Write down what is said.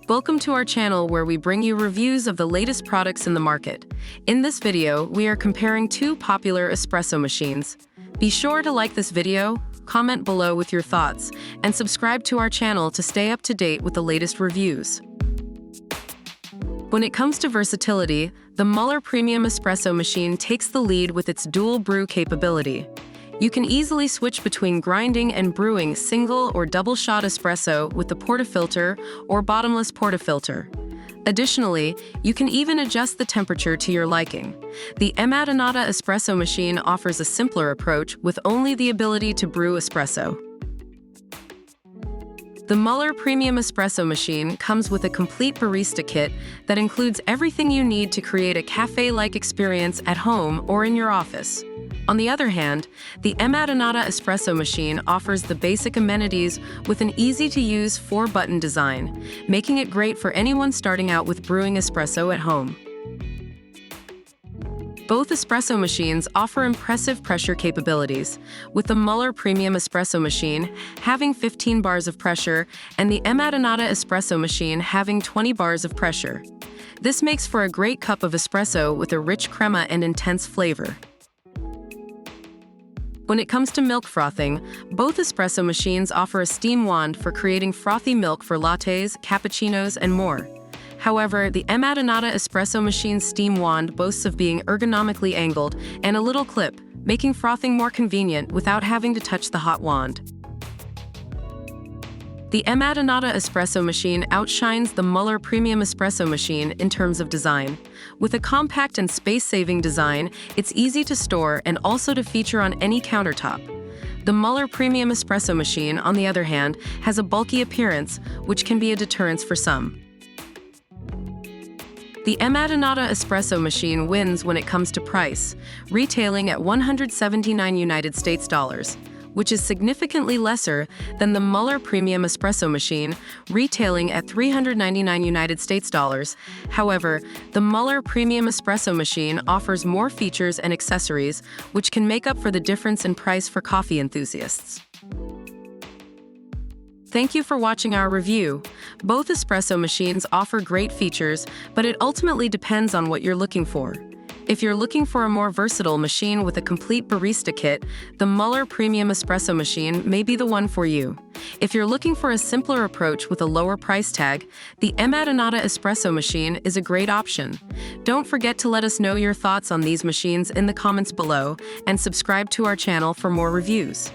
Welcome to our channel where we bring you reviews of the latest products in the market. In this video, we are comparing two popular espresso machines. Be sure to like this video, comment below with your thoughts, and subscribe to our channel to stay up to date with the latest reviews. When it comes to versatility, the Mueller Premium Espresso Machine takes the lead with its dual brew capability. You can easily switch between grinding and brewing single or double shot espresso with the Portafilter or Bottomless Portafilter. Additionally, you can even adjust the temperature to your liking. The MAttinata Espresso Machine offers a simpler approach with only the ability to brew espresso. The Mueller Premium Espresso Machine comes with a complete barista kit that includes everything you need to create a cafe-like experience at home or in your office. On the other hand, the MAttinata Espresso Machine offers the basic amenities with an easy-to-use 4-button design, making it great for anyone starting out with brewing espresso at home. Both espresso machines offer impressive pressure capabilities, with the Mueller Premium Espresso Machine having 15 bars of pressure and the MAttinata Espresso Machine having 20 bars of pressure. This makes for a great cup of espresso with a rich crema and intense flavor. When it comes to milk frothing, both espresso machines offer a steam wand for creating frothy milk for lattes, cappuccinos, and more. However, the MAttinata Espresso Machine's steam wand boasts of being ergonomically angled and a little clip, making frothing more convenient without having to touch the hot wand. The MAttinata Espresso Machine outshines the Mueller Premium Espresso Machine in terms of design. With a compact and space-saving design, it's easy to store and also to feature on any countertop. The Mueller Premium Espresso Machine, on the other hand, has a bulky appearance, which can be a deterrence for some. The MAttinata Espresso Machine wins when it comes to price, retailing at $179 United States dollars, which is significantly lesser than the Mueller Premium Espresso Machine, retailing at $399 United States dollars. However, the Mueller Premium Espresso Machine offers more features and accessories, which can make up for the difference in price for coffee enthusiasts. Thank you for watching our review. Both espresso machines offer great features, but it ultimately depends on what you're looking for. If you're looking for a more versatile machine with a complete barista kit, the Mueller Premium Espresso Machine may be the one for you. If you're looking for a simpler approach with a lower price tag, the MAttinata Espresso Machine is a great option. Don't forget to let us know your thoughts on these machines in the comments below and subscribe to our channel for more reviews.